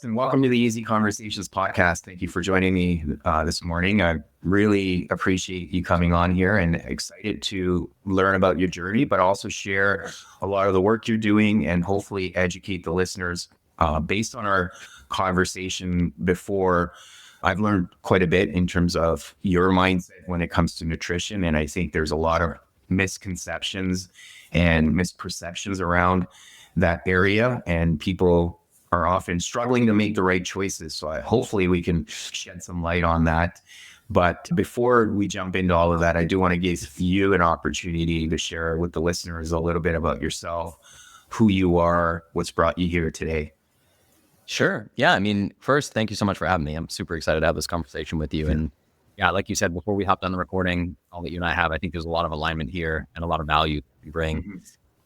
And welcome to the Easy Conversations podcast. Thank you for joining me this morning. I really appreciate you coming on here and excited to learn about your journey, but also share a lot of the work you're doing and hopefully educate the listeners. Based on our conversation before, I've learned quite a bit in terms of your mindset when it comes to nutrition. And I think there's a lot of misconceptions and misperceptions around that area, and people are often struggling to make the right choices. So hopefully we can shed some light on that. But before we jump into all of that, I do want to give you an opportunity to share with the listeners a little bit about yourself, who you are, what's brought you here today. Sure. Yeah. I mean, first, thank you so much for having me. I'm super excited to have this conversation with you. And yeah, like you said, before we hopped on the recording, all that you and I have, I think there's a lot of alignment here and a lot of value we bring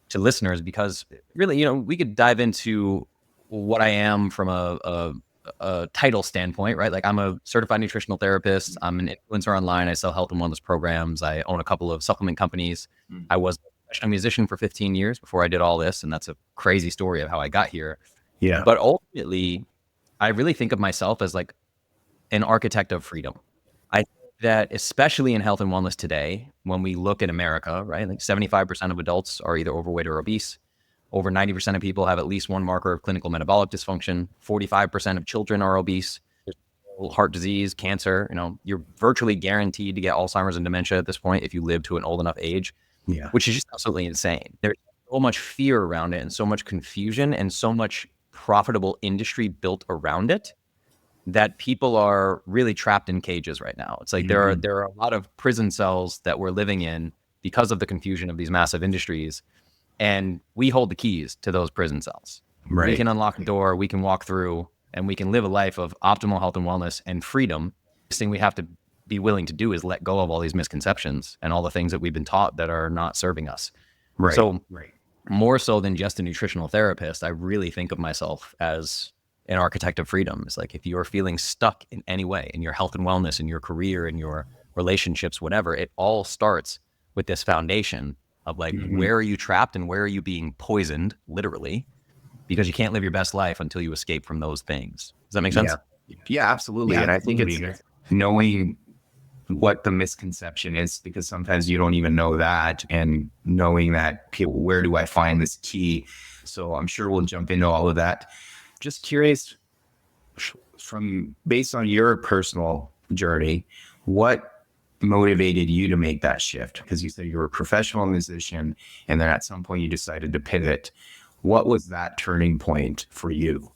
to listeners, because really, we could dive into what I am from a title standpoint, right? Like, I'm a certified nutritional therapist. I'm an influencer online. I sell health and wellness programs. I own a couple of supplement companies. I was a professional musician for 15 years before I did all this. And that's a crazy story of how I got here. Yeah. But ultimately, I really think of myself as like an architect of freedom. I think that especially in health and wellness today, when we look at America, right, like 75% of adults are either overweight or obese. Over 90% of people have at least one marker of clinical metabolic dysfunction. 45% of children are obese. There's heart disease, cancer. You're virtually guaranteed to get Alzheimer's and dementia at this point if you live to an old enough age, which is just absolutely insane. There's so much fear around it and so much confusion and so much profitable industry built around it that people are really trapped in cages right now. It's like there are a lot of prison cells that we're living in because of the confusion of these massive industries. And we hold the keys to those prison cells. Right. We can unlock the door, we can walk through, and we can live a life of optimal health and wellness and freedom. The thing we have to be willing to do is let go of all these misconceptions and all the things that we've been taught that are not serving us. Right. So more so than just a nutritional therapist, I really think of myself as an architect of freedom. It's like, if you're feeling stuck in any way in your health and wellness, in your career, in your relationships, whatever, it all starts with this foundation of like, where are you trapped and where are you being poisoned, literally, because you can't live your best life until you escape from those things. Does that make sense? Yeah, absolutely. And I think it's knowing what the misconception is, because sometimes you don't even know that, and knowing that, okay, where do I find this key? So I'm sure we'll jump into all of that. Just curious, based on your personal journey, what motivated you to make that shift? Because you said you were a professional musician, and then at some point you decided to pivot. What was that turning point for you?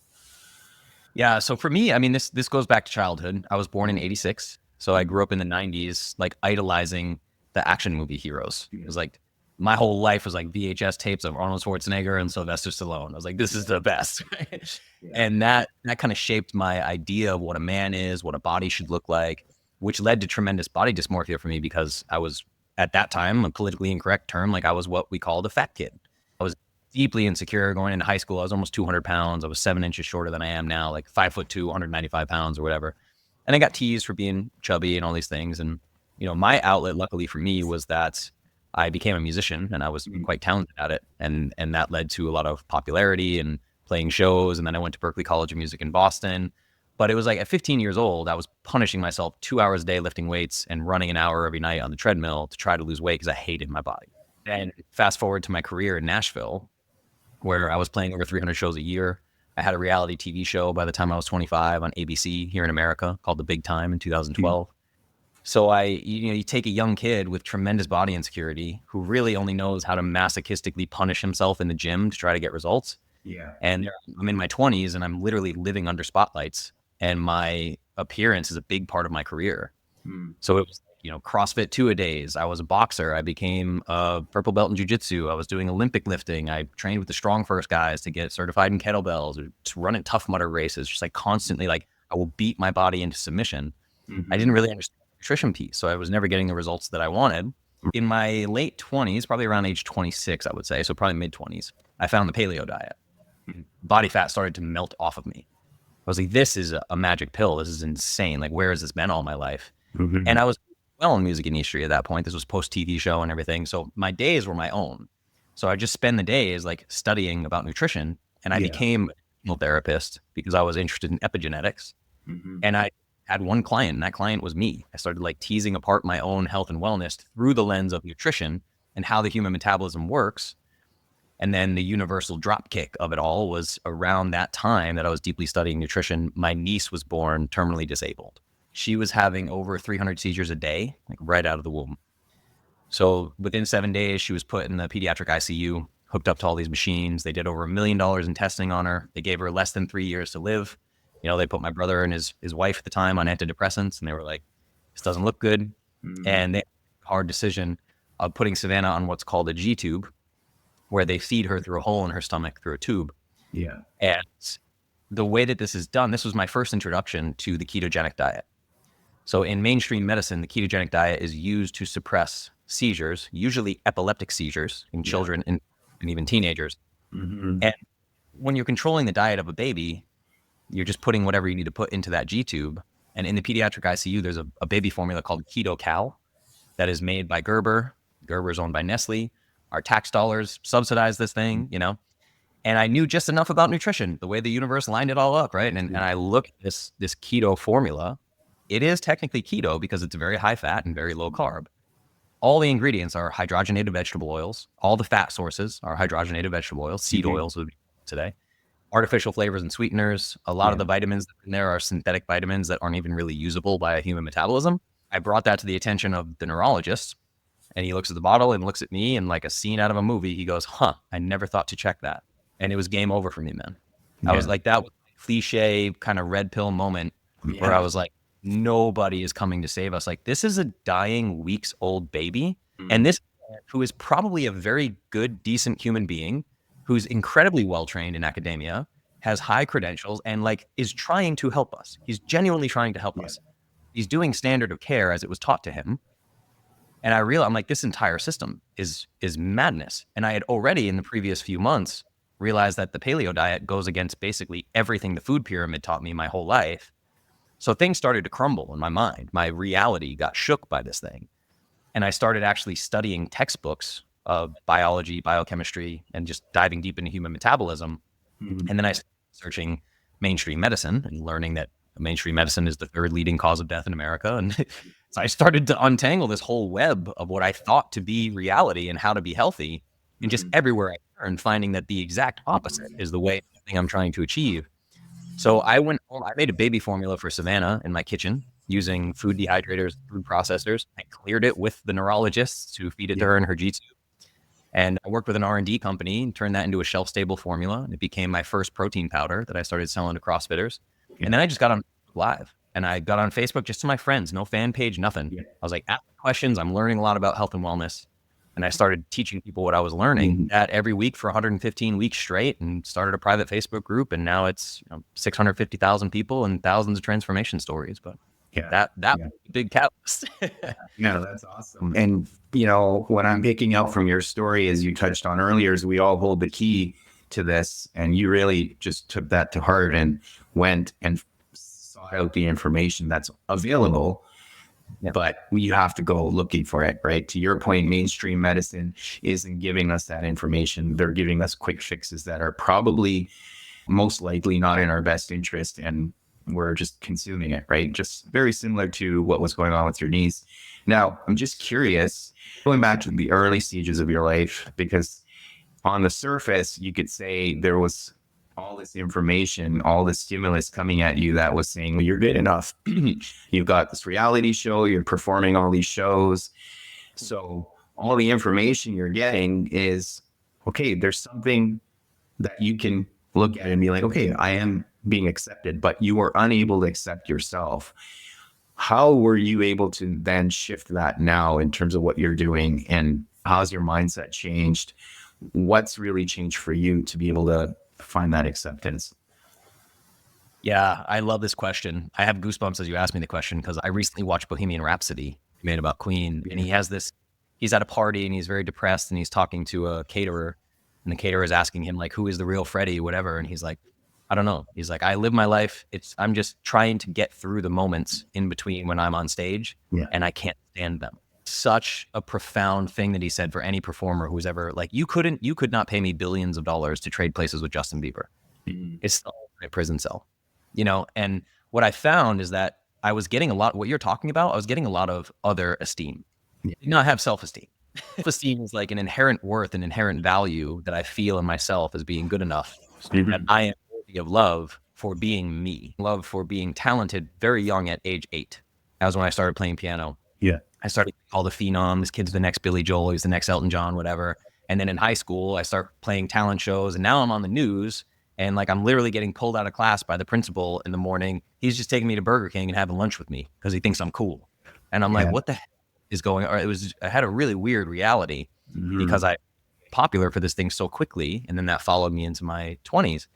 Yeah. So for me, I mean, this goes back to childhood. I was born in 86. So I grew up in the 90s, like idolizing the action movie heroes. It was like, my whole life was like VHS tapes of Arnold Schwarzenegger and Sylvester Stallone. I was like, this is the best. And that kind of shaped my idea of what a man is, what a body should look like, which led to tremendous body dysmorphia for me, because I was, at that time, a politically incorrect term, like I was what we called a fat kid. I was deeply insecure going into high school. I was almost 200 pounds. I was 7 inches shorter than I am now, like 5'2", 195 pounds or whatever. And I got teased for being chubby and all these things. And, my outlet, luckily for me, was that I became a musician and I was quite talented at it. And that led to a lot of popularity and playing shows. And then I went to Berklee College of Music in Boston. But it was like at 15 years old, I was punishing myself 2 hours a day lifting weights and running an hour every night on the treadmill to try to lose weight because I hated my body. And fast forward to my career in Nashville, where I was playing over 300 shows a year. I had a reality TV show by the time I was 25 on ABC here in America called The Big Time in 2012. So you take a young kid with tremendous body insecurity who really only knows how to masochistically punish himself in the gym to try to get results. And I'm in my 20s and I'm literally living under spotlights, and my appearance is a big part of my career. So it was, CrossFit 2-a-days. I was a boxer. I became a purple belt in jiu-jitsu. I was doing Olympic lifting. I trained with the Strong First guys to get certified in kettlebells, or to run in Tough Mudder races, just like constantly, like I will beat my body into submission. I didn't really understand the nutrition piece, so I was never getting the results that I wanted. In my late 20s, probably around age 26, I would say, so probably mid-20s, I found the Paleo diet. Body fat started to melt off of me. I was like, this is a magic pill. This is insane. Like, where has this been all my life? And I was well in music industry at that point. This was post TV show and everything. So my days were my own. So I just spend the days like studying about nutrition, and I became therapist because I was interested in epigenetics. Mm-hmm. And I had one client, and that client was me. I started like teasing apart my own health and wellness through the lens of nutrition and how the human metabolism works. And then the universal drop kick of it all was around that time that I was deeply studying nutrition. My niece was born terminally disabled. She was having over 300 seizures a day, like right out of the womb. So within 7 days, she was put in the pediatric ICU, hooked up to all these machines. They did over $1 million in testing on her. They gave her less than 3 years to live. They put my brother and his wife at the time on antidepressants, and they were like, this doesn't look good. Mm-hmm. And they had a hard decision of putting Savannah on what's called a G tube, where they feed her through a hole in her stomach through a tube. Yeah. And the way that this is done, this was my first introduction to the ketogenic diet. So in mainstream medicine, the ketogenic diet is used to suppress seizures, usually epileptic seizures in children and even teenagers. Mm-hmm. And when you're controlling the diet of a baby, you're just putting whatever you need to put into that G tube. And in the pediatric ICU, there's a baby formula called Keto Cal that is made by Gerber. Gerber is owned by Nestle. Our tax dollars subsidize this thing, And I knew just enough about nutrition, the way the universe lined it all up, right? And I look at this keto formula. It is technically keto because it's very high fat and very low carb. All the ingredients are hydrogenated vegetable oils. All the fat sources are hydrogenated vegetable oils, seed oils would be today. Artificial flavors and sweeteners. A lot of the vitamins in there are synthetic vitamins that aren't even really usable by a human metabolism. I brought that to the attention of the neurologist, and he looks at the bottle and looks at me, and like a scene out of a movie, he goes, I never thought to check that. And it was game over for me, man. I was like, that was a cliche kind of red pill moment where I was like, nobody is coming to save us. Like, this is a dying weeks old baby. And this, who is probably a very good, decent human being, who's incredibly well-trained in academia, has high credentials, and like is trying to help us. He's genuinely trying to help us. He's doing standard of care as it was taught to him. And I'm like, this entire system is madness. And I had already in the previous few months realized that the paleo diet goes against basically everything the food pyramid taught me my whole life. So things started to crumble in my mind. My reality got shook by this thing. And I started actually studying textbooks of biology, biochemistry, and just diving deep into human metabolism. Mm-hmm. And then I started searching mainstream medicine and learning that mainstream medicine is the third leading cause of death in America. And so I started to untangle this whole web of what I thought to be reality and how to be healthy. And just everywhere I turned, finding that the exact opposite is the way I'm trying to achieve. So I went home, I made a baby formula for Savannah in my kitchen using food dehydrators, food processors. I cleared it with the neurologists to feed it to her in her G2. And I worked with an R&D company and turned that into a shelf-stable formula. And it became my first protein powder that I started selling to CrossFitters. And then I just got on live. And I got on Facebook just to my friends, no fan page, nothing. I was like, ask questions. I'm learning a lot about health and wellness. And I started teaching people what I was learning that every week for 115 weeks straight, and started a private Facebook group. And now it's 650,000 people and thousands of transformation stories. But that was a big catalyst. No, that's awesome. And, what I'm picking up from your story, as you touched on earlier, is we all hold the key to this. And you really just took that to heart and went and sought out the information that's available. But you have to go looking for it, right? To your point, mainstream medicine isn't giving us that information. They're giving us quick fixes that are probably most likely not in our best interest. And we're just consuming it, right? Just very similar to what was going on with your niece. Now, I'm just curious, going back to the early stages of your life, because on the surface, you could say there was all this information, all this stimulus coming at you that was saying, well, you're good enough. You've got this reality show, you're performing all these shows. So all the information you're getting is, okay, there's something that you can look at and be like, okay, I am being accepted, but you were unable to accept yourself. How were you able to then shift that now in terms of what you're doing, and how's your mindset changed? What's really changed for you to be able to find that acceptance? Yeah, I love this question. I have goosebumps as you asked me the question, because I recently watched Bohemian Rhapsody, made about Queen, and he's at a party and he's very depressed and he's talking to a caterer, and the caterer is asking him like, who is the real Freddie, whatever. And he's like, I don't know. He's like, I live my life. I'm just trying to get through the moments in between when I'm on stage and I can't stand them. Such a profound thing that he said for any performer who's ever like, you could not pay me billions of dollars to trade places with Justin Bieber. It's the ultimate prison cell, and what I found is that I was getting what you're talking about. I was getting a lot of other esteem. I did not have self-esteem. Self-esteem is like an inherent worth, an inherent value that I feel in myself as being good enough, that I am worthy of love for being me, love for being talented very young at age 8. That was when I started playing piano. Yeah. I started all the phenom. This kid's the next Billy Joel. He's the next Elton John, whatever. And then in high school, I start playing talent shows, and now I'm on the news. And like, I'm literally getting pulled out of class by the principal in the morning. He's just taking me to Burger King and having lunch with me because he thinks I'm cool. And I'm like, what the heck is going on? I had a really weird reality because I popular for this thing so quickly. And then that followed me into my 20s.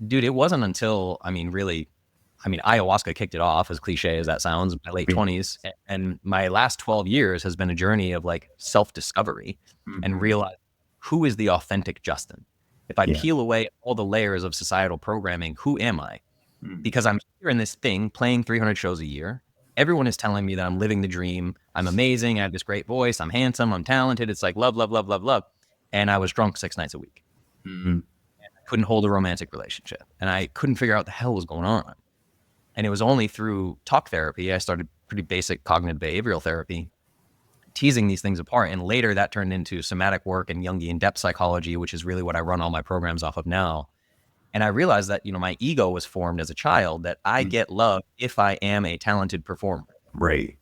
Dude, it wasn't until, ayahuasca kicked it off, as cliche as that sounds, in my late 20s. And my last 12 years has been a journey of like self-discovery and realize who is the authentic Justin. If I peel away all the layers of societal programming, who am I? Because I'm here in this thing playing 300 shows a year. Everyone is telling me that I'm living the dream. I'm amazing. I have this great voice. I'm handsome. I'm talented. It's like love, love, love, love, love. And I was drunk 6 nights a week. I couldn't hold a romantic relationship. And I couldn't figure out what the hell was going on. And it was only through talk therapy, I started pretty basic cognitive behavioral therapy, teasing these things apart. And later that turned into somatic work and Jungian depth psychology, which is really what I run all my programs off of now. And I realized that, my ego was formed as a child, that I get love if I am a talented performer. Right.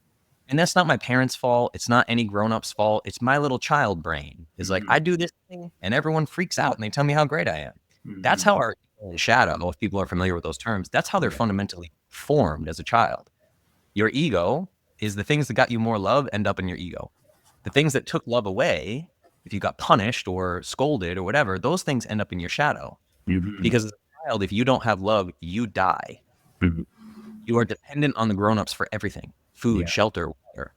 And that's not my parents' fault. It's not any grown-up's fault. It's my little child brain. It's like, I do this thing and everyone freaks out and they tell me how great I am. That's how our shadow, if people are familiar with those terms, that's how they're fundamentally formed as a child. Your ego is the things that got you more love end up in your ego. The things that took love away, if you got punished or scolded or whatever, those things end up in your shadow. Because as a child, if you don't have love, you die. You are dependent on the grown-ups for everything: food, shelter, water.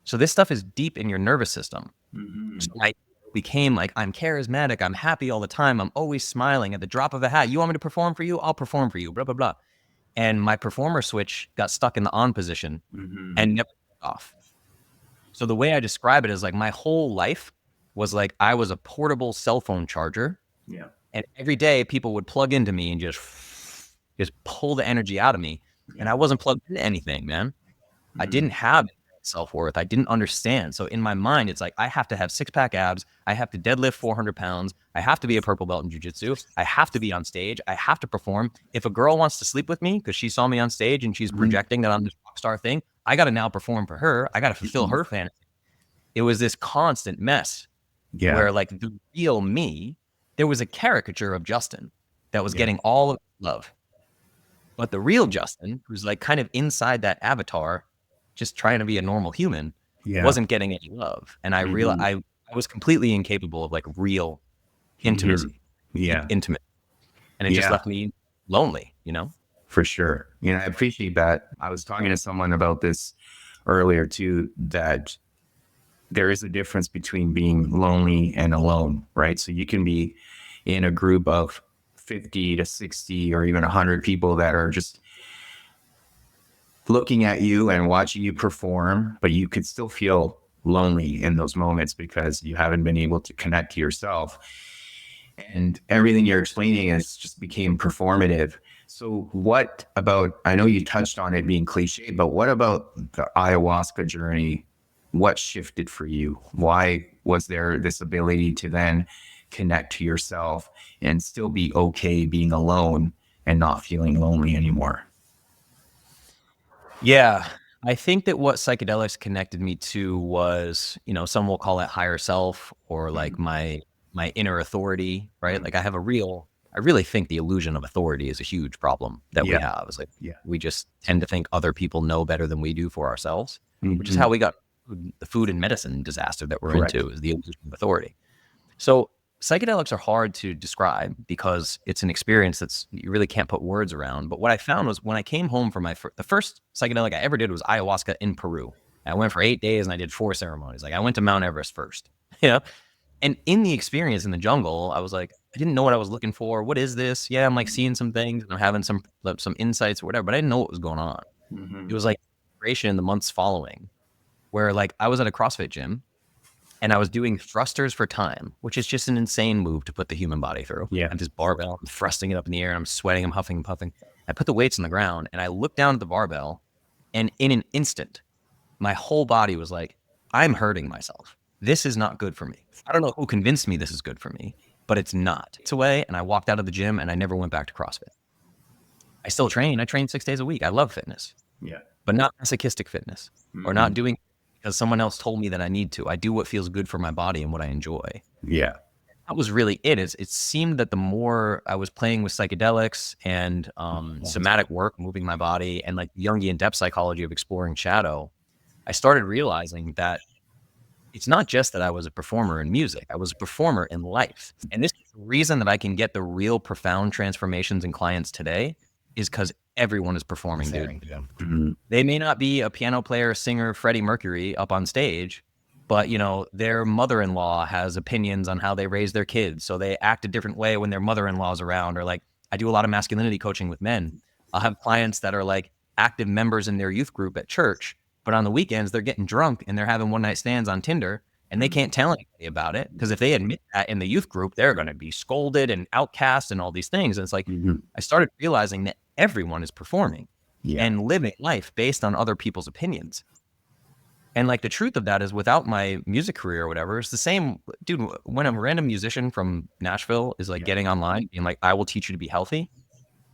So this stuff is deep in your nervous system. So I became like, I'm charismatic, I'm happy all the time, I'm always smiling at the drop of a hat. You want me to perform for you? I'll perform for you, blah, blah, blah. And my performer switch got stuck in the on position and never went off. So the way I describe it is like, my whole life was like I was a portable cell phone charger. And every day people would plug into me and just pull the energy out of me. And I wasn't plugged into anything, man. I didn't have self-worth. I didn't understand. So in my mind, it's like, I have to have 6-pack abs. I have to deadlift 400 pounds. I have to be a purple belt in jiu-jitsu. I have to be on stage. I have to perform. If a girl wants to sleep with me because she saw me on stage and she's projecting that I'm this rock star thing, I got to now perform for her. I got to fulfill her fantasy. It was this constant mess where like the real me, there was a caricature of Justin that was getting all of love. But the real Justin, who's like kind of inside that avatar, just trying to be a normal human, wasn't getting any love. And I realized I was completely incapable of like real intimacy. Intimate. And it just left me lonely, For sure. I appreciate that. I was talking to someone about this earlier too, that there is a difference between being lonely and alone, right? So you can be in a group of 50 to 60 or even 100 people that are just looking at you and watching you perform, but you could still feel lonely in those moments because you haven't been able to connect to yourself. And everything you're explaining is just became performative. So what about, I know you touched on it being cliche, but what about the ayahuasca journey? What shifted for you? Why was there this ability to then connect to yourself and still be okay being alone and not feeling lonely anymore? Yeah, I think that what psychedelics connected me to was, some will call it higher self or like my inner authority, right? Like I really think the illusion of authority is a huge problem that we have. It's like we just tend to think other people know better than we do for ourselves, which is how we got the food and medicine disaster that we're into, is the illusion of authority. So psychedelics are hard to describe because it's an experience you really can't put words around. But what I found was when I came home from the first psychedelic I ever did was ayahuasca in Peru. I went for 8 days and I did 4 ceremonies. Like I went to Mount Everest first, And in the experience in the jungle, I was like, I didn't know what I was looking for. What is this? Yeah, I'm like seeing some things and I'm having some insights or whatever, but I didn't know what was going on. It was like inspiration in the months following, where like I was at a CrossFit gym and I was doing thrusters for time, which is just an insane move to put the human body through. Yeah. I'm just barbell, I'm thrusting it up in the air, and I'm sweating, I'm huffing and puffing. I put the weights on the ground, and I looked down at the barbell, and in an instant, my whole body was like, I'm hurting myself. This is not good for me. I don't know who convinced me this is good for me, but it's not. It's away, and I walked out of the gym, and I never went back to CrossFit. I still train. I train 6 days a week. I love fitness, but not masochistic fitness, or not doing because someone else told me that I need to. I do what feels good for my body and what I enjoy. Yeah. That was really it. It seemed that the more I was playing with psychedelics and somatic work, moving my body, and like Jungian depth psychology of exploring shadow, I started realizing that it's not just that I was a performer in music. I was a performer in life. And this is the reason that I can get the real profound transformations in clients today is because everyone is performing, dude. They may not be a piano player, singer, Freddie Mercury up on stage, but their mother-in-law has opinions on how they raise their kids. So they act a different way when their mother-in-law's around. Or like, I do a lot of masculinity coaching with men. I'll have clients that are like active members in their youth group at church, but on the weekends they're getting drunk and they're having one-night stands on Tinder, and they can't tell anybody about it, because if they admit that in the youth group, they're going to be scolded and outcast and all these things. And it's like, I started realizing that everyone is performing and living life based on other people's opinions. And like the truth of that is, without my music career or whatever, it's the same, dude. When a random musician from Nashville is like getting online being like, I will teach you to be healthy,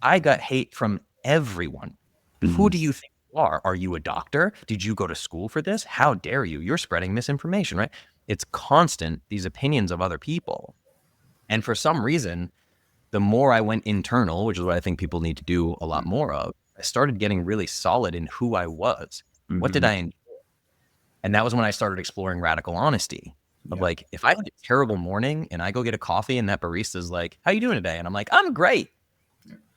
I got hate from everyone. Who do you think you are? Are you a doctor? Did you go to school for this? How dare you? You're spreading misinformation, right? It's constant, these opinions of other people. And for some reason, the more I went internal, which is what I think people need to do a lot more of, I started getting really solid in who I was. What did I enjoy? And that was when I started exploring radical honesty of like, if I had a terrible morning and I go get a coffee and that barista's like, how you doing today? And I'm like, I'm great.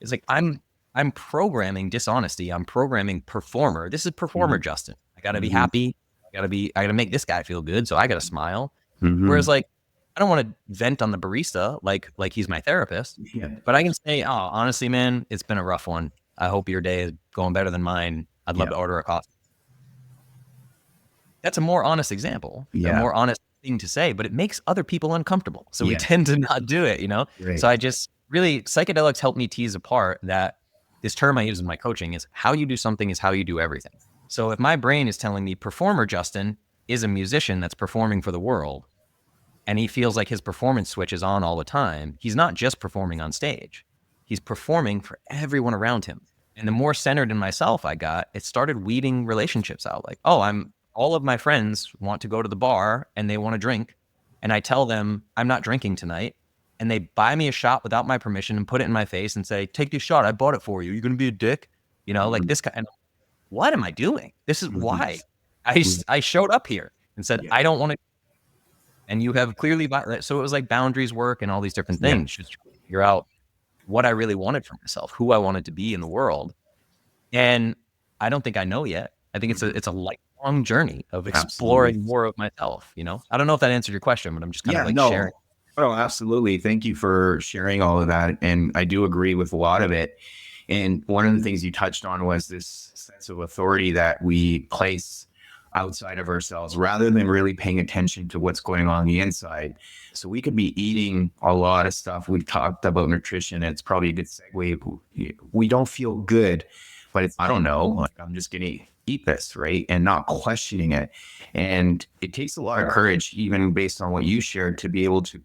It's like, I'm programming dishonesty. I'm programming performer. This is performer Justin. I got to be happy. I got to make this guy feel good. So I got to smile. Whereas like, I don't want to vent on the barista like he's my therapist, but I can say, oh, honestly, man, it's been a rough one. I hope your day is going better than mine. I'd love to order a coffee. That's a more honest example, a more honest thing to say, but it makes other people uncomfortable. So we tend to not do it, Right. So I just really, psychedelics helped me tease apart that this term I use in my coaching is how you do something is how you do everything. So if my brain is telling me performer Justin is a musician that's performing for the world, and he feels like his performance switch is on all the time, he's not just performing on stage. He's performing for everyone around him. And the more centered in myself I got, it started weeding relationships out. Like, all of my friends want to go to the bar and they want to drink. And I tell them I'm not drinking tonight. And they buy me a shot without my permission and put it in my face and say, take this shot. I bought it for you. You're going to be a dick. Like this guy. And what am I doing? This is why I showed up here and said, I don't want to. And you have clearly, so it was like boundaries work and all these different things, just trying to figure out what I really wanted for myself, who I wanted to be in the world. And I don't think I know yet. I think it's a lifelong journey of exploring more of myself. I don't know if that answered your question, but I'm just kind of sharing. Oh, absolutely. Thank you for sharing all of that. And I do agree with a lot of it. And one of the things you touched on was this sense of authority that we place outside of ourselves rather than really paying attention to what's going on the inside. So we could be eating a lot of stuff. We've talked about nutrition. It's probably a good segue. We don't feel good, but I don't know, like I'm just going to eat this, right? And not questioning it. And it takes a lot of courage, even based on what you shared, to be able to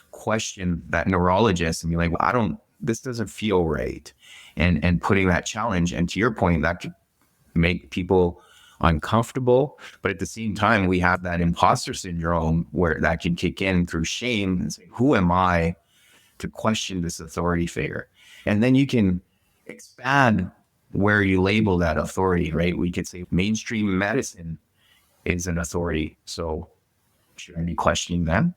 question that neurologist and be like, well, this doesn't feel right. And putting that challenge. And to your point, that could make people uncomfortable, but at the same time, we have that imposter syndrome where that can kick in through shame and say, who am I to question this authority figure? And then you can expand where you label that authority, right? We could say mainstream medicine is an authority. So should I be questioning them?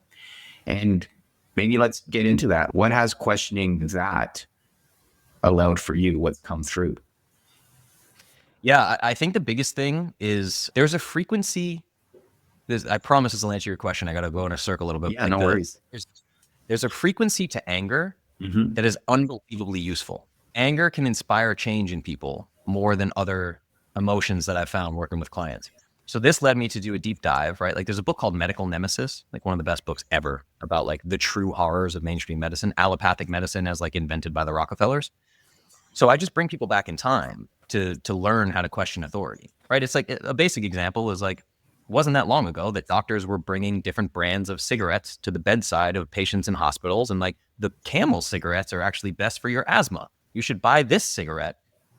And maybe let's get into that. What has questioning that allowed for you? What's come through? Yeah, I think the biggest thing is there's a frequency. I promise this will answer your question. I got to go in a circle a little bit. Yeah, no worries. There's a frequency to anger that is unbelievably useful. Anger can inspire change in people more than other emotions that I've found working with clients. So this led me to do a deep dive, right? Like there's a book called Medical Nemesis, like one of the best books ever about like the true horrors of mainstream medicine, allopathic medicine as like invented by the Rockefellers. So I just bring people back in time to learn how to question authority, right? It's like a basic example is like, wasn't that long ago that doctors were bringing different brands of cigarettes to the bedside of patients in hospitals. And like the Camel cigarettes are actually best for your asthma. You should buy this cigarette.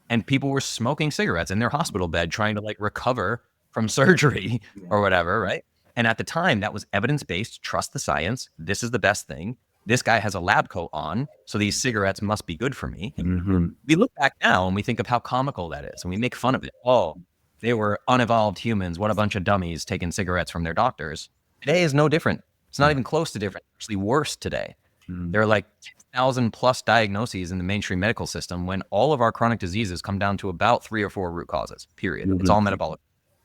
And people were smoking cigarettes in their hospital bed trying to like recover from surgery or whatever, right? And at the time, that was evidence-based, trust the science. This is the best thing. This guy has a lab coat on, so these cigarettes must be good for me. Mm-hmm. We look back now and we think of how comical that is, and we make fun of it. Oh, they were unevolved humans. What a bunch of dummies taking cigarettes from their doctors. Today is no different. It's not even close to different. It's actually worse today. Mm-hmm. There are like 10,000 plus diagnoses in the mainstream medical system when all of our chronic diseases come down to about 3 or 4 root causes, period. Mm-hmm. It's all metabolic.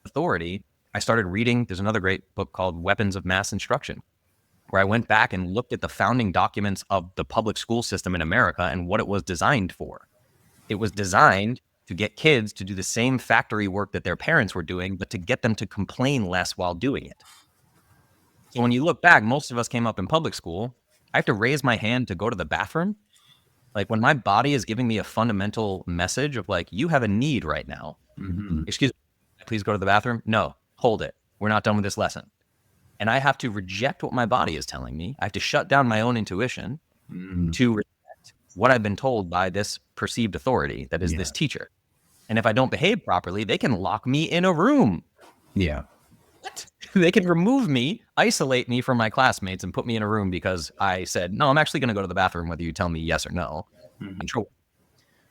Authority, I started reading, there's another great book called Weapons of Mass Instruction, where I went back and looked at the founding documents of the public school system in America and what it was designed for. It was designed to get kids to do the same factory work that their parents were doing, but to get them to complain less while doing it. So when you look back, most of us came up in public school. I have to raise my hand to go to the bathroom. Like when my body is giving me a fundamental message of like, you have a need right now. Mm-hmm. Excuse me, please go to the bathroom. No, hold it. We're not done with this lesson. And I have to reject what my body is telling me. I have to shut down my own intuition to respect what I've been told by this perceived authority that is this teacher. And if I don't behave properly, they can lock me in a room. Yeah. What? They can remove me, isolate me from my classmates, and put me in a room because I said, no, I'm actually going to go to the bathroom whether you tell me yes or no. Control.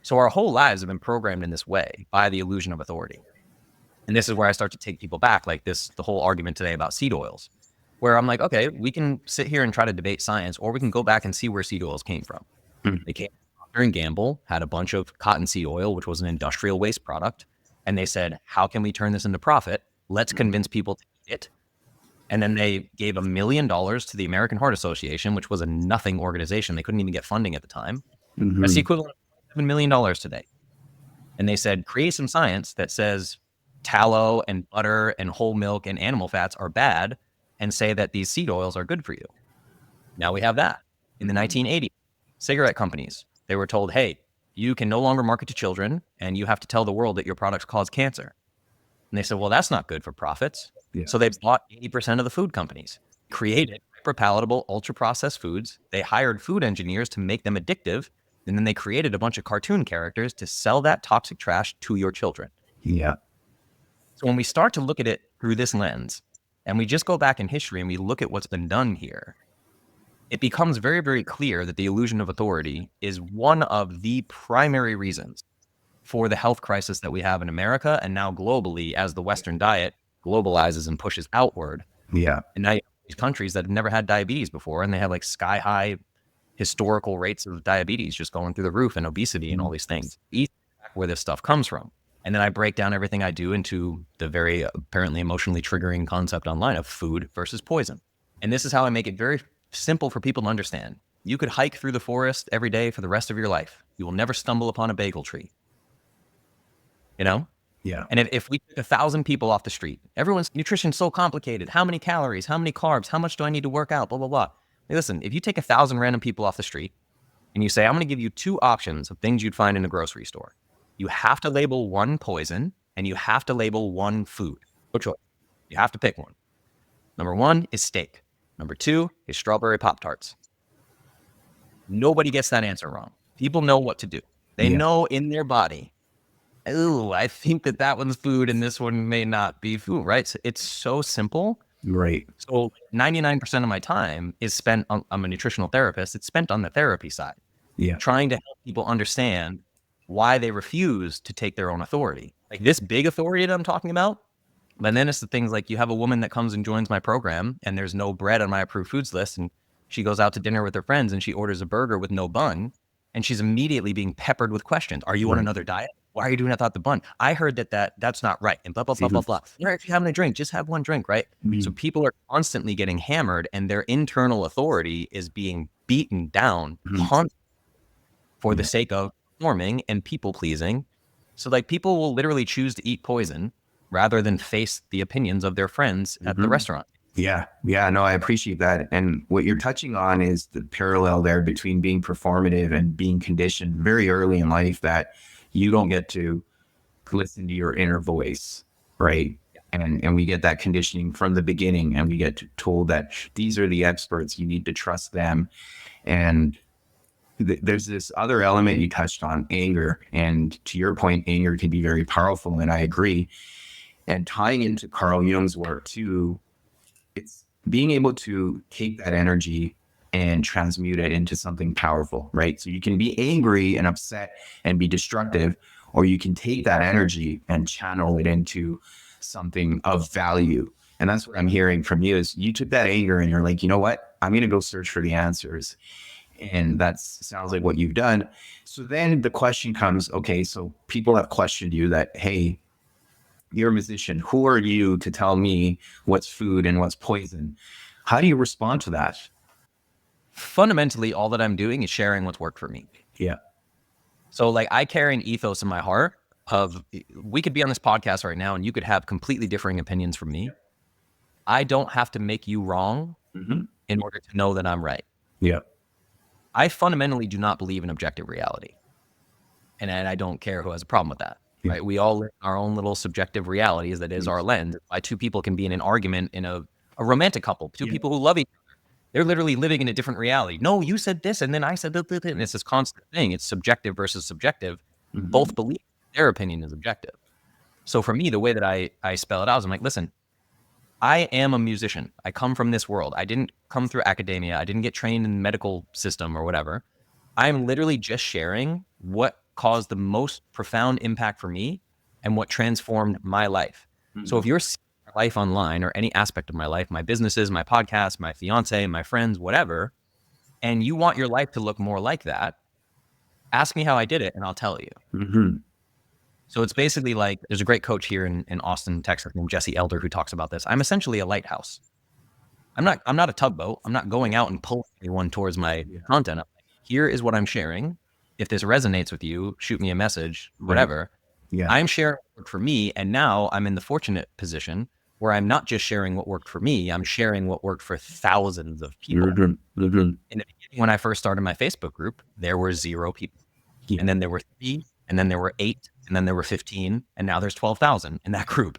So our whole lives have been programmed in this way by the illusion of authority. And this is where I start to take people back, like the whole argument today about seed oils, where I'm like, okay, we can sit here and try to debate science, or we can go back and see where seed oils came from. They came from Procter & Gamble, had a bunch of cottonseed oil, which was an industrial waste product. And they said, how can we turn this into profit? Let's convince people to eat it. And then they gave $1 million to the American Heart Association, which was a nothing organization. They couldn't even get funding at the time. That's the equivalent of $7 million today. And they said, create some science that says tallow and butter and whole milk and animal fats are bad, and say that these seed oils are good for you. Now we have that. In the 1980s, cigarette companies, they were told, hey, you can no longer market to children, and you have to tell the world that your products cause cancer. And they said, well, that's not good for profits. Yeah. So they bought 80% of the food companies, created hyper-palatable, ultra-processed foods. They hired food engineers to make them addictive, and then they created a bunch of cartoon characters to sell that toxic trash to your children. Yeah. So when we start to look at it through this lens, and we just go back in history and we look at what's been done here, it becomes very, very clear that the illusion of authority is one of the primary reasons for the health crisis that we have in America and now globally as the Western diet globalizes and pushes outward. Yeah. And now you have these countries that have never had diabetes before, and they have like sky high historical rates of diabetes just going through the roof, and obesity and all these things. Eat where this stuff comes from. And then I break down everything I do into the very apparently emotionally triggering concept online of food versus poison. And this is how I make it very simple for people to understand. You could hike through the forest every day for the rest of your life. You will never stumble upon a bagel tree. You know? Yeah. And if we took 1,000 people off the street, everyone's nutrition's so complicated. How many calories? How many carbs? How much do I need to work out? Blah, blah, blah. Hey, listen, if you take 1,000 random people off the street and you say, I'm going to give you 2 options of things you'd find in a grocery store. You have to label one poison and you have to label one food. No choice. You have to pick one. Number 1 is steak. Number 2 is strawberry Pop-Tarts. Nobody gets that answer wrong. People know what to do. They know in their body, oh, I think that one's food and this one may not be food, right? So it's so simple. Right. So 99% of my time is spent on, I'm a nutritional therapist. It's spent on the therapy side. Yeah. Trying to help people understand why they refuse to take their own authority. Like this big authority that I'm talking about. But then it's the things like you have a woman that comes and joins my program and there's no bread on my approved foods list. And she goes out to dinner with her friends and she orders a burger with no bun. And she's immediately being peppered with questions. Are you on another diet? Why are you doing that without the bun? I heard that's not right. And blah, blah, blah, blah, blah. Why are you having a drink? Just have one drink, right? So people are constantly getting hammered and their internal authority is being beaten down for the sake of performing and people pleasing. So like people will literally choose to eat poison rather than face the opinions of their friends at the restaurant. Yeah. Yeah. No, I appreciate that. And what you're touching on is the parallel there between being performative and being conditioned very early in life that you don't get to listen to your inner voice, right? And we get that conditioning from the beginning, and we get told that these are the experts, you need to trust them. And there's this other element you touched on, anger. And to your point, anger can be very powerful. And I agree. And tying into Carl Jung's work too, it's being able to take that energy and transmute it into something powerful, right? So you can be angry and upset and be destructive, or you can take that energy and channel it into something of value. And that's what I'm hearing from you is you took that anger and you're like, you know what? I'm going to go search for the answers. And that sounds like what you've done. So then the question comes, okay, so people have questioned you that, hey, you're a musician. Who are you to tell me what's food and what's poison? How do you respond to that? Fundamentally, all that I'm doing is sharing what's worked for me. Yeah. So like I carry an ethos in my heart of, we could be on this podcast right now and you could have completely differing opinions from me. I don't have to make you wrong in order to know that I'm right. Yeah. I fundamentally do not believe in objective reality. And I don't care who has a problem with that. Yeah. Right? We all live our own little subjective realities that is our lens. Why two people can be in an argument in a romantic couple, two people who love each other. They're literally living in a different reality. No, you said this, and then I said that, and it's this constant thing. It's subjective versus subjective. Both believe their opinion is objective. So for me, the way that I spell it out is I'm like, listen, I am a musician. I come from this world. I didn't come through academia. I didn't get trained in the medical system or whatever. I'm literally just sharing what caused the most profound impact for me and what transformed my life. So if you're seeing my life online or any aspect of my life, my businesses, my podcast, my fiance, my friends, whatever, and you want your life to look more like that, ask me how I did it and I'll tell you. So it's basically like, there's a great coach here in Austin, Texas named Jesse Elder who talks about this. I'm essentially a lighthouse. I'm not a tugboat. I'm not going out and pulling anyone towards my content. I'm like, here is what I'm sharing. If this resonates with you, shoot me a message, whatever. Yeah. I'm sharing what worked for me. And now I'm in the fortunate position where I'm not just sharing what worked for me. I'm sharing what worked for thousands of people. In the beginning, when I first started my Facebook group, there were 0 people. And then there were 3, and then there were 8, and then there were 15, and now there's 12,000 in that group.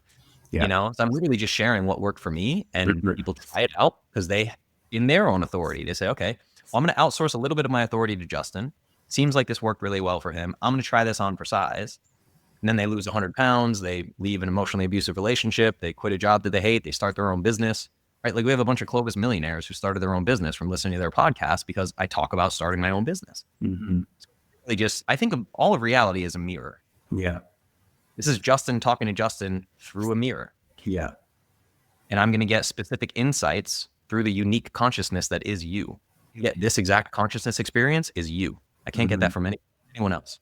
You know, so I'm literally just sharing what worked for me, and people try it out because they, in their own authority, they say, okay, well, I'm going to outsource a little bit of my authority to Justin. Seems like this worked really well for him. I'm going to try this on for size. And then they lose 100 pounds. They leave an emotionally abusive relationship. They quit a job that they hate. They start their own business, right? Like we have a bunch of Clovis millionaires who started their own business from listening to their podcast because I talk about starting my own business. So really just, I think of all of reality as a mirror. Yeah. This is Justin talking to Justin through a mirror. Yeah. And I'm going to get specific insights through the unique consciousness that is you. You get this exact consciousness experience is you. I can't get that from anyone else.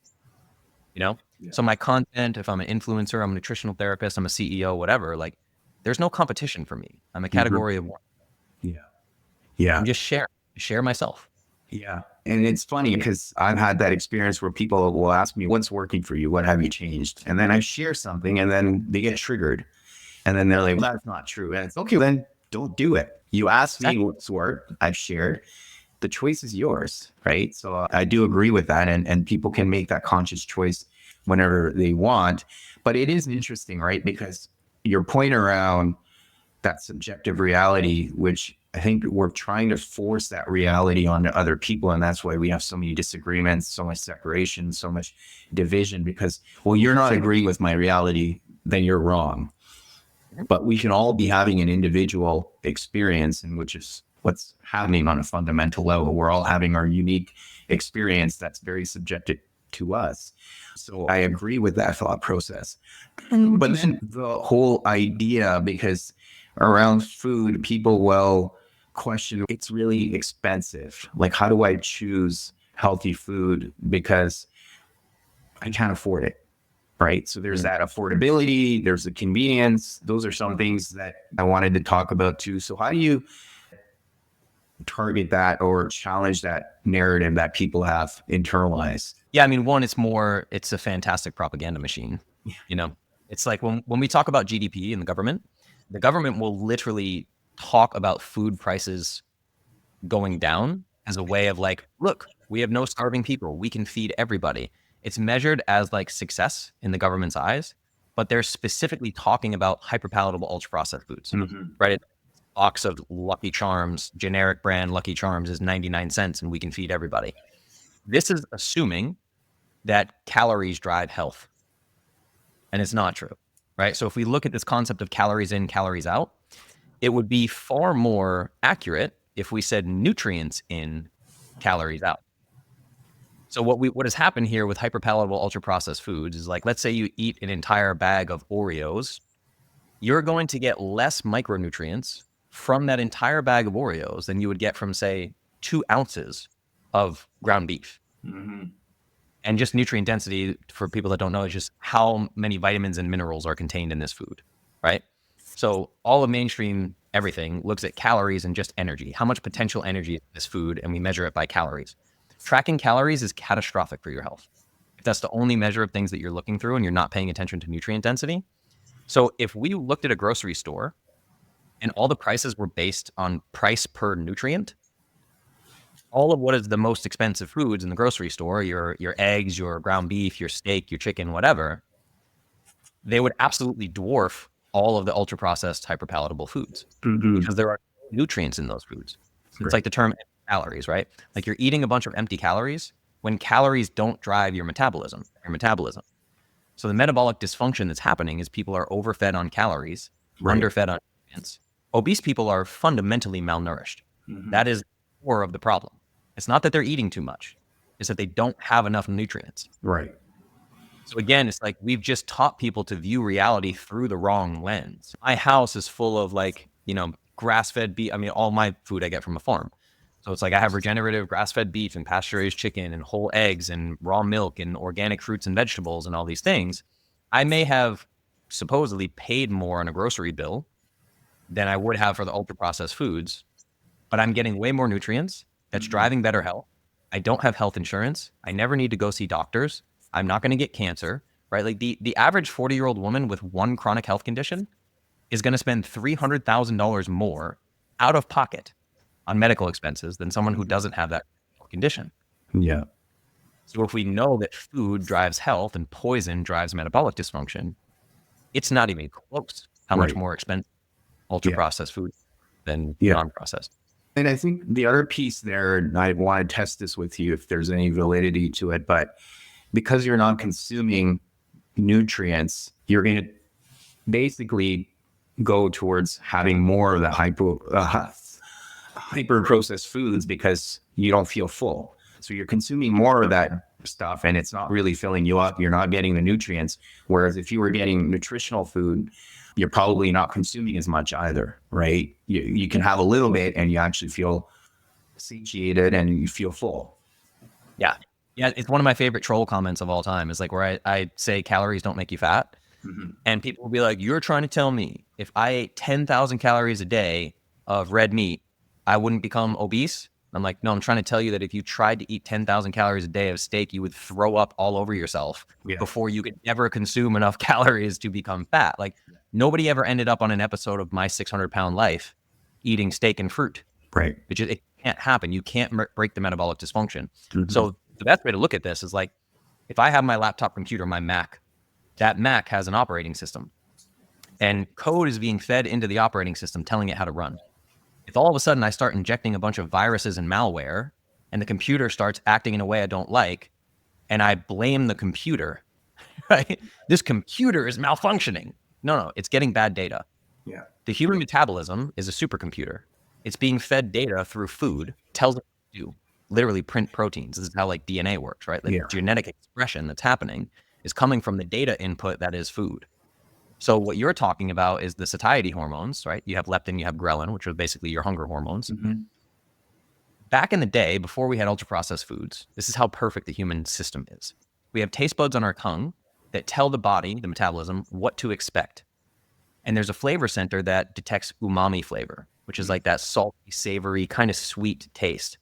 You know? So my content, if I'm an influencer, I'm a nutritional therapist, I'm a CEO, whatever, like there's no competition for me. I'm a category of one. Yeah. I'm just share myself. Yeah. And it's funny because I've had that experience where people will ask me, what's working for you? What have you changed? And then I share something and then they get triggered. And then they're like, well, that's not true. And it's okay, then don't do it. You asked me what's worked. I've shared. The choice is yours, right? So I do agree with that. And people can make that conscious choice whenever they want. But it is interesting, right? Because your point around that subjective reality, which I think we're trying to force that reality onto other people. And that's why we have so many disagreements, so much separation, so much division, because, well, you're not agreeing with my reality, then you're wrong. But we can all be having an individual experience, and which is what's happening on a fundamental level. We're all having our unique experience that's very subjective to us. So I agree with that thought process. But then the whole idea, because around food, people will question, it's really expensive. Like, how do I choose healthy food? Because I can't afford it. Right. So there's that affordability, there's the convenience. Those are some things that I wanted to talk about too. So how do you target that or challenge that narrative that people have internalized? Yeah. I mean, one, it's a fantastic propaganda machine. You know, It's like when we talk about GDP in the government will literally talk about food prices going down as a way of like, look, we have no starving people. We can feed everybody. It's measured as like success in the government's eyes, but they're specifically talking about hyperpalatable ultra processed foods, right? A box of Lucky Charms, generic brand Lucky Charms is 99 cents and we can feed everybody. This is assuming that calories drive health. And it's not true, right? So if we look at this concept of calories in, calories out, it would be far more accurate if we said nutrients in, calories out. So what has happened here with hyperpalatable ultra processed foods is like, let's say you eat an entire bag of Oreos, you're going to get less micronutrients from that entire bag of Oreos than you would get from, say, 2 ounces of ground beef. And just nutrient density, for people that don't know, is just how many vitamins and minerals are contained in this food, right? So all of mainstream everything looks at calories and just energy, how much potential energy is in this food, and we measure it by calories. Tracking calories is catastrophic for your health. If that's the only measure of things that you're looking through and you're not paying attention to nutrient density. So if we looked at a grocery store and all the prices were based on price per nutrient, all of what is the most expensive foods in the grocery store, your eggs, your ground beef, your steak, your chicken, whatever, they would absolutely dwarf all of the ultra processed hyperpalatable foods because there are nutrients in those foods. So it's like the term calories, right? Like you're eating a bunch of empty calories when calories don't drive your metabolism. So the metabolic dysfunction that's happening is people are overfed on calories, underfed on nutrients. Obese people are fundamentally malnourished. That is the core of the problem. It's not that they're eating too much. It's that they don't have enough nutrients. Right. So again, it's like we've just taught people to view reality through the wrong lens. My house is full of like, grass-fed beef. I mean, all my food I get from a farm. So it's like I have regenerative grass-fed beef and pasture-raised chicken and whole eggs and raw milk and organic fruits and vegetables and all these things. I may have supposedly paid more on a grocery bill than I would have for the ultra-processed foods, but I'm getting way more nutrients. That's driving better health. I don't have health insurance. I never need to go see doctors. I'm not going to get cancer, right? Like the average 40-year-old woman with one chronic health condition is going to spend $300,000 more out of pocket on medical expenses than someone who doesn't have that condition. Yeah. So if we know that food drives health and poison drives metabolic dysfunction, it's not even close how much more expensive ultra-processed food than non-processed. And I think the other piece there, and I want to test this with you if there's any validity to it, but because you're not consuming nutrients, you're going to basically go towards having more of the hyper processed foods because you don't feel full. So you're consuming more of that stuff and it's not really filling you up. You're not getting the nutrients. Whereas if you were getting nutritional food, you're probably not consuming as much either, right? You can have a little bit and you actually feel satiated and you feel full. Yeah. Yeah. It's one of my favorite troll comments of all time is like where I say calories don't make you fat. And people will be like, you're trying to tell me if I ate 10,000 calories a day of red meat, I wouldn't become obese? I'm like, no, I'm trying to tell you that if you tried to eat 10,000 calories a day of steak, you would throw up all over yourself before you could ever consume enough calories to become fat. Like nobody ever ended up on an episode of My 600-Pound Life eating steak and fruit. Right. It can't happen. You can't break the metabolic dysfunction. So the best way to look at this is like, if I have my laptop computer, my Mac, that Mac has an operating system and code is being fed into the operating system, telling it how to run. If all of a sudden I start injecting a bunch of viruses and malware and the computer starts acting in a way I don't like, and I blame the computer, right? This computer is malfunctioning. No, it's getting bad data. Yeah. The human metabolism is a supercomputer. It's being fed data through food, tells it what to do, literally print proteins. This is how like DNA works, right? Like genetic expression that's happening is coming from the data input that is food. So what you're talking about is the satiety hormones, right? You have leptin, you have ghrelin, which are basically your hunger hormones. Back in the day, before we had ultra-processed foods, this is how perfect the human system is. We have taste buds on our tongue that tell the body, the metabolism, what to expect. And there's a flavor center that detects umami flavor, which is like that salty, savory, kind of sweet taste.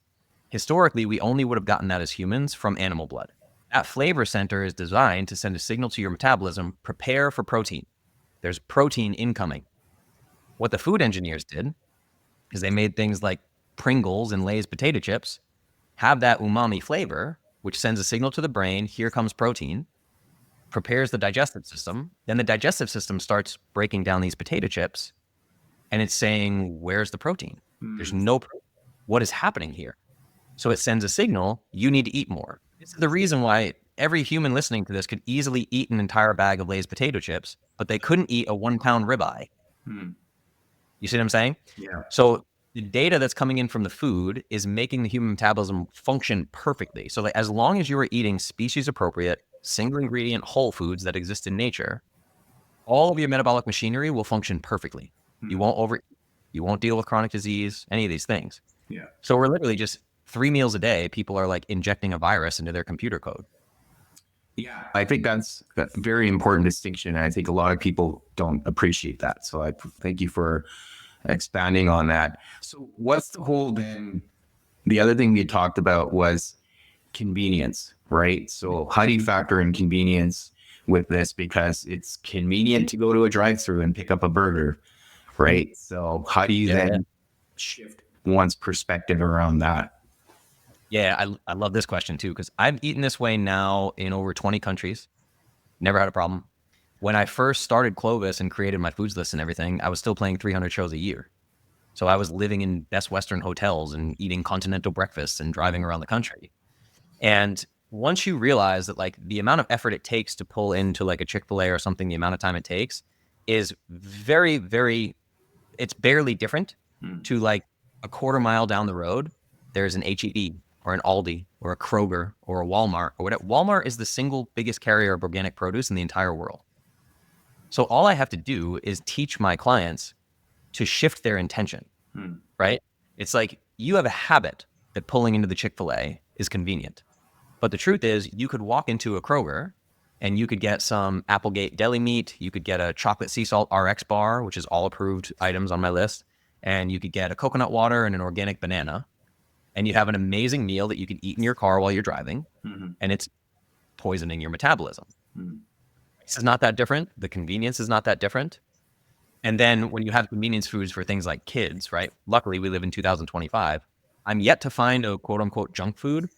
Historically, we only would have gotten that as humans from animal blood. That flavor center is designed to send a signal to your metabolism, prepare for protein. There's protein incoming. What the food engineers did is they made things like Pringles and Lay's potato chips have that umami flavor, which sends a signal to the brain, here comes protein, prepares the digestive system. Then the digestive system starts breaking down these potato chips and it's saying, where's the protein? There's no protein. What is happening here? So it sends a signal, you need to eat more. This is the reason why every human listening to this could easily eat an entire bag of Lay's potato chips, but they couldn't eat a 1 pound ribeye. You see what I'm saying? Yeah. So the data that's coming in from the food is making the human metabolism function perfectly. So like, as long as you are eating species appropriate, single ingredient whole foods that exist in nature, all of your metabolic machinery will function perfectly. You won't deal with chronic disease, any of these things. Yeah. So we're literally just 3 meals a day. People are like injecting a virus into their computer code. Yeah, I think that's a very important distinction. And I think a lot of people don't appreciate that. So I thank you for expanding on that. So what's the whole then? The other thing we talked about was convenience, right? So how do you factor in convenience with this? Because it's convenient to go to a drive-through and pick up a burger, right? So how do you then shift one's perspective around that? Yeah, I love this question too, because I've eaten this way now in over 20 countries. Never had a problem. When I first started Clovis and created my foods list and everything, I was still playing 300 shows a year. So I was living in Best Western hotels and eating continental breakfasts and driving around the country. And once you realize that like the amount of effort it takes to pull into like a Chick-fil-A or something, the amount of time it takes is very, very, it's barely different to like a quarter mile down the road, there's an HEB or an Aldi or a Kroger or a Walmart or whatever. Walmart is the single biggest carrier of organic produce in the entire world. So all I have to do is teach my clients to shift their intention, right? It's like you have a habit that pulling into the Chick-fil-A is convenient. But the truth is you could walk into a Kroger and you could get some Applegate deli meat. You could get a chocolate sea salt RX bar, which is all approved items on my list. And you could get a coconut water and an organic banana. And you have an amazing meal that you can eat in your car while you're driving. And it's poisoning your metabolism. This is not that different. The convenience is not that different. And then when you have convenience foods for things like kids, right? Luckily, we live in 2025. I'm yet to find a quote unquote junk food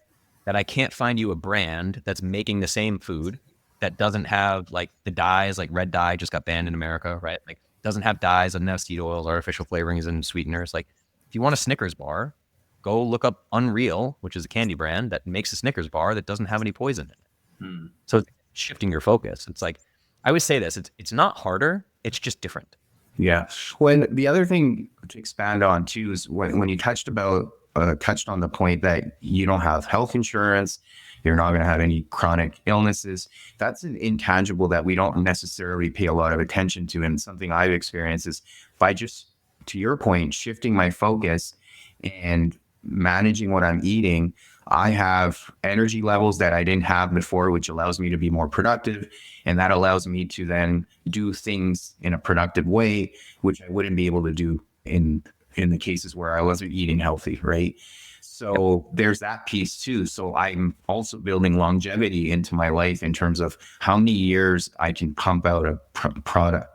that I can't find you a brand that's making the same food that doesn't have like the dyes, like red dye just got banned in America, right? Like doesn't have dyes, doesn't have seed oils, artificial flavorings and sweeteners. Like if you want a Snickers bar, go look up Unreal, which is a candy brand that makes a Snickers bar that doesn't have any poison in it. So it's shifting your focus. It's like, I would say this, it's not harder, it's just different. Yeah. When the other thing to expand on too is when you touched on the point that you don't have health insurance, you're not going to have any chronic illnesses. That's an intangible that we don't necessarily pay a lot of attention to. And something I've experienced is by just, to your point, shifting my focus and managing what I'm eating, I have energy levels that I didn't have before, which allows me to be more productive. And that allows me to then do things in a productive way, which I wouldn't be able to do in the cases where I wasn't eating healthy, right? So there's that piece too. So I'm also building longevity into my life in terms of how many years I can pump out a product,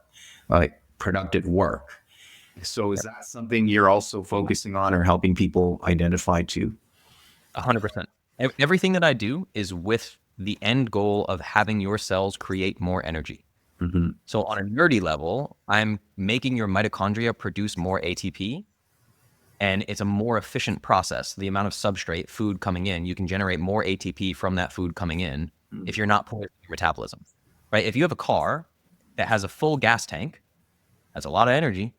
like productive work. So is that something you're also focusing on or helping people identify too? 100%. Everything that I do is with the end goal of having your cells create more energy. So on a nerdy level, I'm making your mitochondria produce more ATP, and it's a more efficient process. The amount of substrate food coming in, you can generate more ATP from that food coming in if you're not poisoning your metabolism, right? If you have a car that has a full gas tank, that's a lot of energy,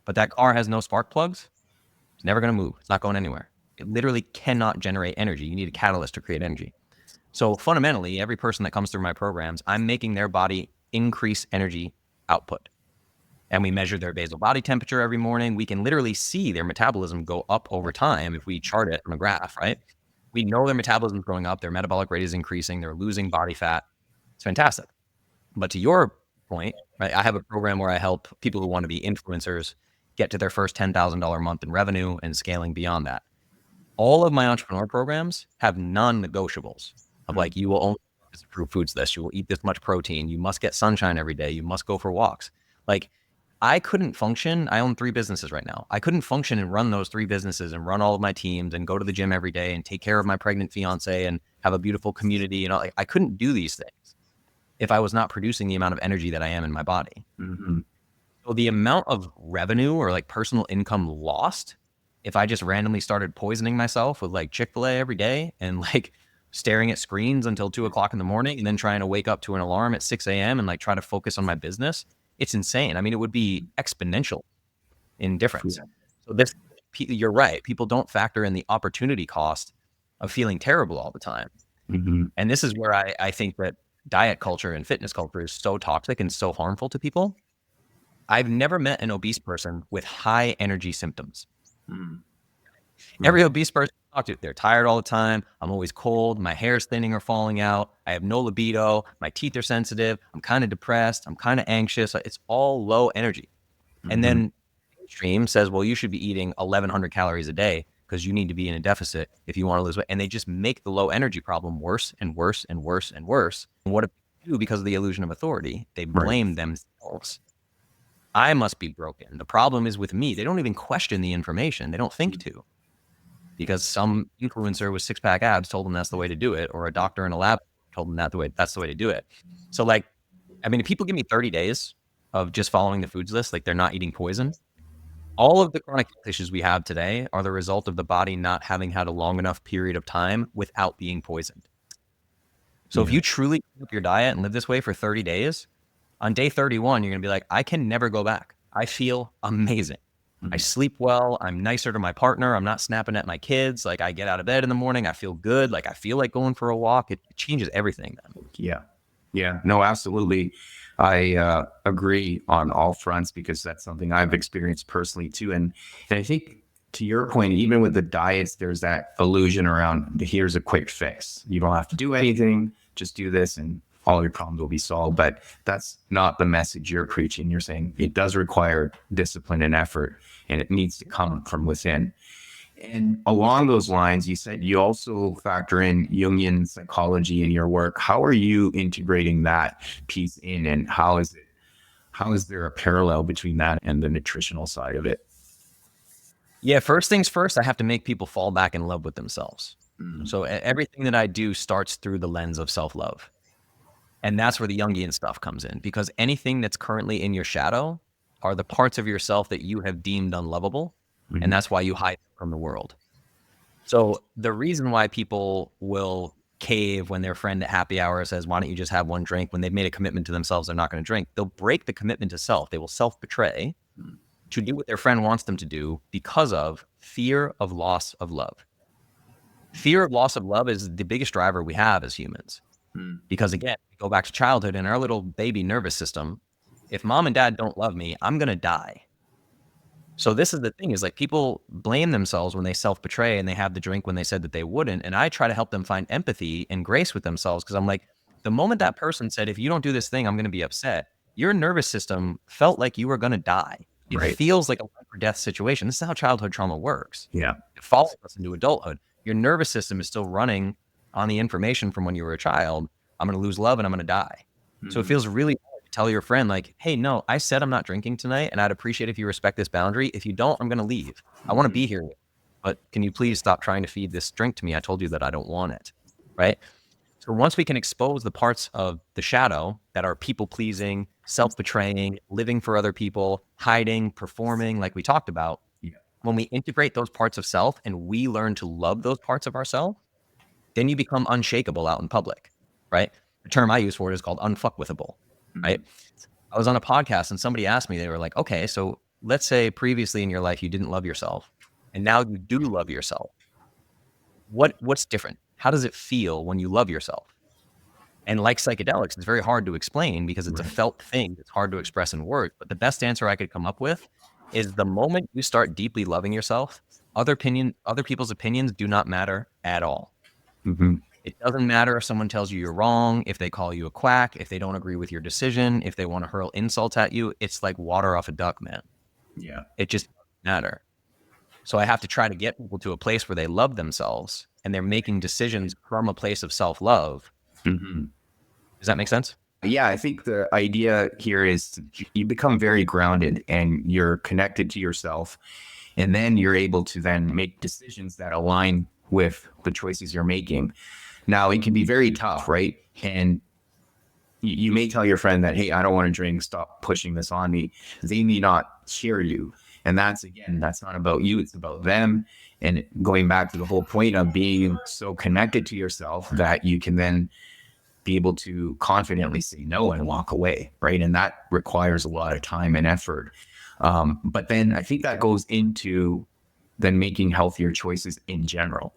but that car has no spark plugs, it's never going to move. It's not going anywhere. It literally cannot generate energy. You need a catalyst to create energy. So fundamentally, every person that comes through my programs, I'm making their body increase energy output. And we measure their basal body temperature every morning. We can literally see their metabolism go up over time if we chart it from a graph, right? We know their metabolism is going up, their metabolic rate is increasing, they're losing body fat. It's fantastic. But to your point, right, I have a program where I help people who want to be influencers get to their first $10,000 a month in revenue and scaling beyond that. All of my entrepreneur programs have non-negotiables of like, you will only eat this approved foods list. You will eat this much protein. You must get sunshine every day. You must go for walks. Like, I couldn't function. I own 3 businesses right now. I couldn't function and run those 3 businesses and run all of my teams and go to the gym every day and take care of my pregnant fiance and have a beautiful community. You know, like, I couldn't do these things if I was not producing the amount of energy that I am in my body. So the amount of revenue or like personal income lost if I just randomly started poisoning myself with like Chick-fil-A every day and like staring at screens until 2:00 in the morning and then trying to wake up to an alarm at 6 a.m. and like try to focus on my business, it's insane. I mean, it would be exponential in difference. So this, you're right. People don't factor in the opportunity cost of feeling terrible all the time. And this is where I think that diet culture and fitness culture is so toxic and so harmful to people. I've never met an obese person with high energy symptoms. Every obese person I talk to, they're tired all the time. I'm always cold. My hair's thinning or falling out. I have no libido. My teeth are sensitive. I'm kind of depressed. I'm kind of anxious. It's all low energy. And then mainstream says, well, you should be eating 1,100 calories a day because you need to be in a deficit if you want to lose weight. And they just make the low energy problem worse and worse and worse and worse. And what do they do because of the illusion of authority? They blame themselves. I must be broken. The problem is with me. They don't even question the information. They don't think to, because some influencer with 6-pack abs told them that's the way to do it, or a doctor in a lab told them that's the way to do it. So like, I mean, if people give me 30 days of just following the foods list, like they're not eating poison, all of the chronic health issues we have today are the result of the body not having had a long enough period of time without being poisoned. So if you truly keep up your diet and live this way for 30 days, on day 31, you're going to be like, I can never go back. I feel amazing. I sleep well. I'm nicer to my partner. I'm not snapping at my kids. Like, I get out of bed in the morning. I feel good. Like, I feel like going for a walk. It changes everything then. Yeah. No, absolutely. I agree on all fronts because that's something I've experienced personally too. And I think to your point, even with the diets, there's that illusion around here's a quick fix. You don't have to do anything. Just do this and all your problems will be solved. But that's not the message you're preaching. You're saying it does require discipline and effort, and it needs to come from within. And along those lines, you said you also factor in Jungian psychology in your work. How are you integrating that piece in, and how is there a parallel between that and the nutritional side of it? Yeah, first things first, I have to make people fall back in love with themselves. So everything that I do starts through the lens of self-love. And that's where the Jungian stuff comes in, because anything that's currently in your shadow are the parts of yourself that you have deemed unlovable. And that's why you hide from the world. So the reason why people will cave when their friend at happy hour says, why don't you just have one drink, when they've made a commitment to themselves, they're not going to drink. They'll break the commitment to self. They will self-betray to do what their friend wants them to do because of fear of loss of love. Fear of loss of love is the biggest driver we have as humans. Because again, we go back to childhood and our little baby nervous system. If mom and dad don't love me, I'm going to die. So this is the thing, is like, people blame themselves when they self-betray and they have the drink when they said that they wouldn't. And I try to help them find empathy and grace with themselves, because I'm like, the moment that person said, if you don't do this thing, I'm going to be upset, your nervous system felt like you were going to die. It feels like a life or death situation. This is how childhood trauma works. It follows us into adulthood. Your nervous system is still running on the information from when you were a child. I'm going to lose love and I'm going to die. So it feels really hard to tell your friend, like, hey, no, I said I'm not drinking tonight, and I'd appreciate if you respect this boundary. If you don't, I'm going to leave. I want to be here, but can you please stop trying to feed this drink to me? I told you that I don't want it, right? So once we can expose the parts of the shadow that are people-pleasing, self-betraying, living for other people, hiding, performing, like we talked about, when we integrate those parts of self and we learn to love those parts of ourselves, then you become unshakable out in public, right? The term I use for it is called unfuckwithable, right? I was on a podcast and somebody asked me, they were like, okay, so let's say previously in your life you didn't love yourself and now you do love yourself. What's different? How does it feel when you love yourself? And like psychedelics, it's very hard to explain because it's a felt thing. It's hard to express in words. But the best answer I could come up with is the moment you start deeply loving yourself, other people's opinions do not matter at all. It doesn't matter if someone tells you you're wrong, if they call you a quack, if they don't agree with your decision, if they want to hurl insults at you. It's like water off a duck, man. It just doesn't matter. So I have to try to get people to a place where they love themselves and they're making decisions from a place of self-love. Mm-hmm. Does that make sense? Yeah, I think the idea here is you become very grounded and you're connected to yourself. And then you're able to then make decisions that align with the choices you're making. Now, it can be very tough, right? And you may tell your friend that, hey, I don't want to drink, stop pushing this on me. They may not hear you. And that's, again, that's not about you, it's about them. And going back to the whole point of being so connected to yourself that you can then be able to confidently say no and walk away, right? And that requires a lot of time and effort. But then I think that goes into then making healthier choices in general,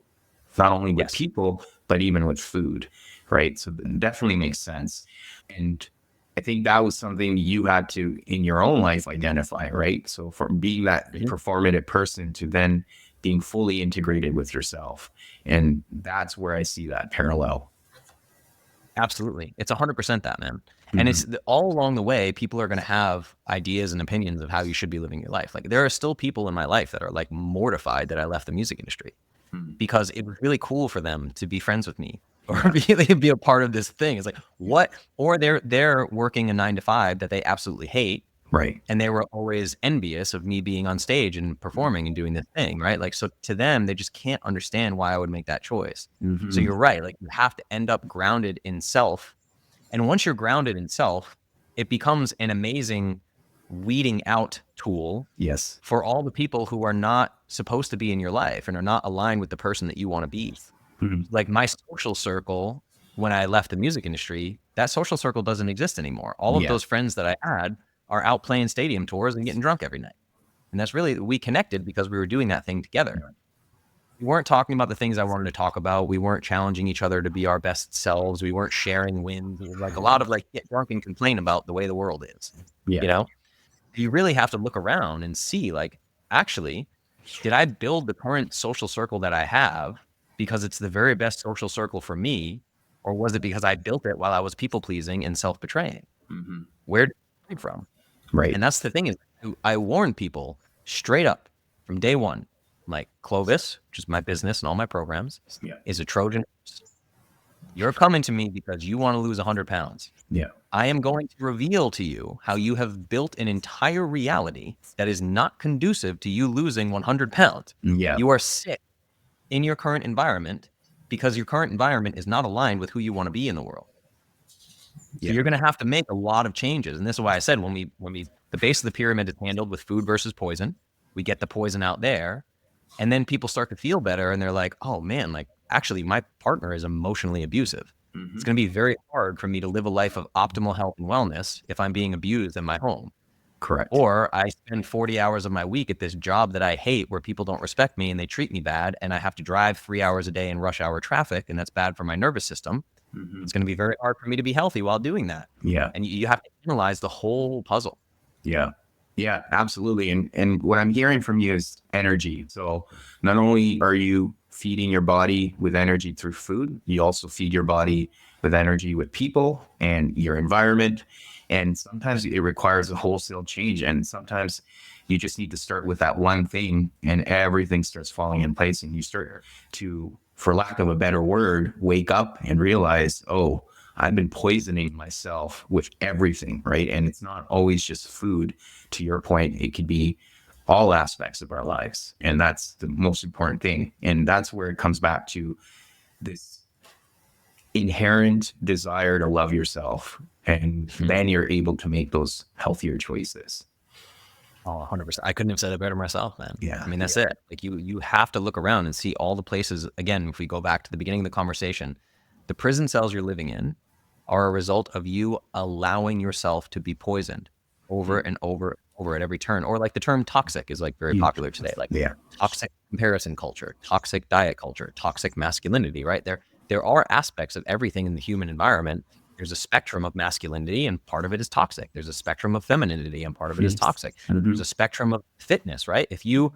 not only with people, but even with food, right? So that definitely makes sense. And I think that was something you had to, in your own life, identify, right? So from being that performative person to then being fully integrated with yourself. And that's where I see that parallel. Absolutely. It's 100% that, man. And it's all along the way, people are going to have ideas and opinions of how you should be living your life. Like there are still people in my life that are like mortified that I left the music industry because it was really cool for them to be friends with me or be a part of this thing. It's like, what? Or they're working a 9 to 5 that they absolutely hate. Right. And they were always envious of me being on stage and performing and doing this thing, right? Like, so to them, they just can't understand why I would make that choice. So you're right. Like you have to end up grounded in self. And once you're grounded in self, it becomes an amazing weeding out tool Yes. for all the people who are not supposed to be in your life and are not aligned with the person that you want to be. Like my social circle, when I left the music industry, that social circle doesn't exist anymore. All of those friends that I had are out playing stadium tours and getting drunk every night. And that's really, we connected because we were doing that thing together. We weren't talking about the things I wanted to talk about. We weren't challenging each other to be our best selves. We weren't sharing wins. It was like a lot of like get drunk and complain about the way the world is. You know, you really have to look around and see like, actually, did I build the current social circle that I have because it's the very best social circle for me? Or was it because I built it while I was people pleasing and self-betraying? Where did it come from? Right. And that's the thing is I warn people straight up from day one, like Clovis, which is my business and all my programs, is a Trojan horse. You're coming to me because you want to lose 100 pounds. I am going to reveal to you how you have built an entire reality that is not conducive to you losing 100 pounds. You are sick in your current environment because your current environment is not aligned with who you want to be in the world. So you're going to have to make a lot of changes. And this is why I said when we the base of the pyramid is handled with food versus poison, we get the poison out there, and then people start to feel better and they're like, oh man, like actually my partner is emotionally abusive. It's going to be very hard for me to live a life of optimal health and wellness if I'm being abused in my home. Correct. Or I spend 40 hours of my week at this job that I hate where people don't respect me and they treat me bad, and I have to drive 3 hours a day in rush hour traffic, and that's bad for my nervous system. It's going to be very hard for me to be healthy while doing that. And you have to analyze the whole puzzle. Yeah, absolutely. And what I'm hearing from you is energy. So not only are you feeding your body with energy through food, you also feed your body with energy with people and your environment. And sometimes it requires a wholesale change. And sometimes you just need to start with that one thing and everything starts falling in place, and you start to, for lack of a better word, wake up and realize, oh, I've been poisoning myself with everything, right? And it's not always just food. To your point, it could be all aspects of our lives. And that's the most important thing. And that's where it comes back to this inherent desire to love yourself. And then you're able to make those healthier choices. Oh, 100%. I couldn't have said it better myself, man. Yeah. I mean, that's it. Like you have to look around and see all the places. Again, if we go back to the beginning of the conversation, the prison cells you're living in are a result of you allowing yourself to be poisoned over and over at every turn. Or like the term toxic is like very popular today. Like toxic comparison culture, toxic diet culture, toxic masculinity, right? There are aspects of everything in the human environment. There's a spectrum of masculinity and part of it is toxic. There's a spectrum of femininity and part of it is toxic. There's a spectrum of fitness, right? If you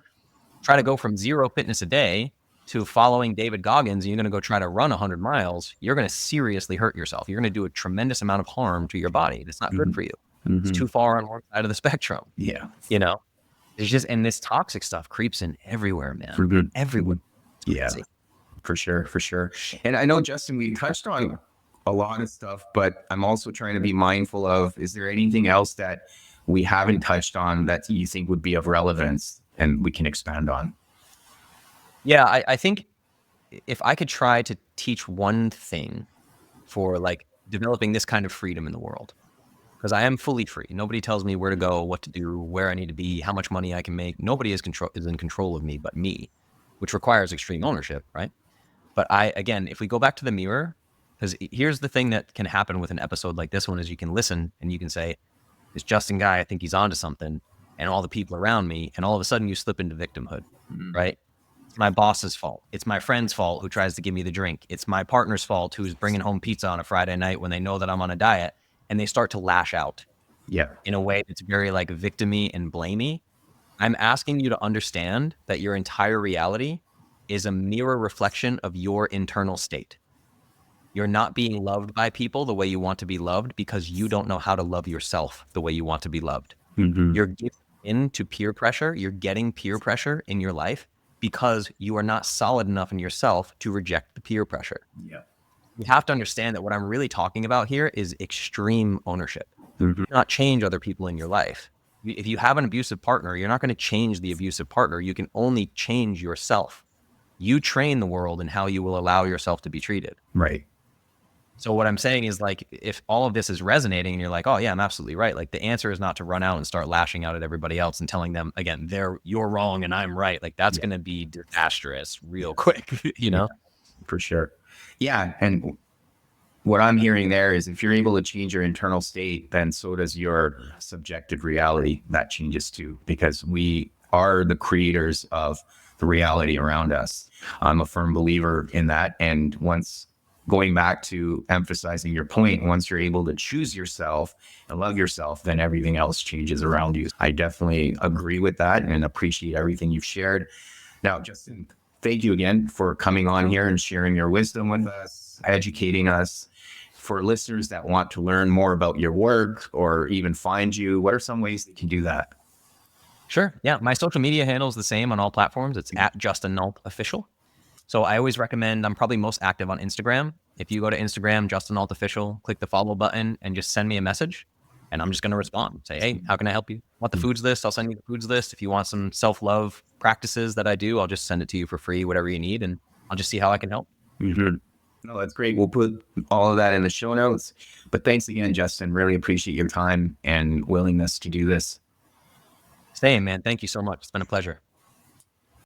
try to go from 0 fitness a day to following David Goggins, and you're going to go try to run 100 miles, you're going to seriously hurt yourself. You're going to do a tremendous amount of harm to your body. That's not good for you. It's too far on one side of the spectrum. Yeah. You know? It's just, and this toxic stuff creeps in everywhere, For man. good. Everywhere. Yeah, for sure. For sure. And I know, Justin, we touched on a lot of stuff, but I'm also trying to be mindful of, is there anything else that we haven't touched on that you think would be of relevance and we can expand on? Yeah, I think if I could try to teach one thing for like developing this kind of freedom in the world, because I am fully free. Nobody tells me where to go, what to do, where I need to be, how much money I can make. Nobody is in control of me but me, which requires extreme ownership, right? But again, if we go back to the mirror, because here's the thing that can happen with an episode like this one is you can listen and you can say, this Justin guy, I think he's onto something, and all the people around me, and all of a sudden you slip into victimhood, right? It's my boss's fault. It's my friend's fault who tries to give me the drink. It's my partner's fault who's bringing home pizza on a Friday night when they know that I'm on a diet, and they start to lash out Yeah. in a way that's very like victim-y and blamey. I'm asking you to understand that your entire reality is a mirror reflection of your internal state. You're not being loved by people the way you want to be loved because you don't know how to love yourself the way you want to be loved. You're giving in to peer pressure. You're getting peer pressure in your life because you are not solid enough in yourself to reject the peer pressure. Yeah. You have to understand that what I'm really talking about here is extreme ownership. You cannot change other people in your life. If you have an abusive partner, you're not going to change the abusive partner. You can only change yourself. You train the world in how you will allow yourself to be treated. Right. So what I'm saying is like, if all of this is resonating and you're like, oh yeah, I'm absolutely right. Like the answer is not to run out and start lashing out at everybody else and telling them again, you're wrong and I'm right. Like that's going to be disastrous real quick, you know? For sure. Yeah. And what I'm hearing there is if you're able to change your internal state, then so does your subjective reality. That changes too, because we are the creators of the reality around us. I'm a firm believer in that. And once going back to emphasizing your point, once you're able to choose yourself and love yourself, then everything else changes around you. I definitely agree with that and appreciate everything you've shared. Now, Justin, thank you again for coming on here and sharing your wisdom with us, educating us. For listeners that want to learn more about your work or even find you, what are some ways they can do that? Sure. Yeah. My social media handle is the same on all platforms. It's at Justin Nault Official. So I always recommend, I'm probably most active on Instagram. If you go to Instagram, Justin Nault Official, click the follow button and just send me a message. And I'm just going to respond. Say, hey, how can I help you? Want the foods list? I'll send you the foods list. If you want some self-love practices that I do, I'll just send it to you for free, whatever you need. And I'll just see how I can help. No, that's great. We'll put all of that in the show notes. But thanks again, Justin. Really appreciate your time and willingness to do this. Same, man. Thank you so much. It's been a pleasure.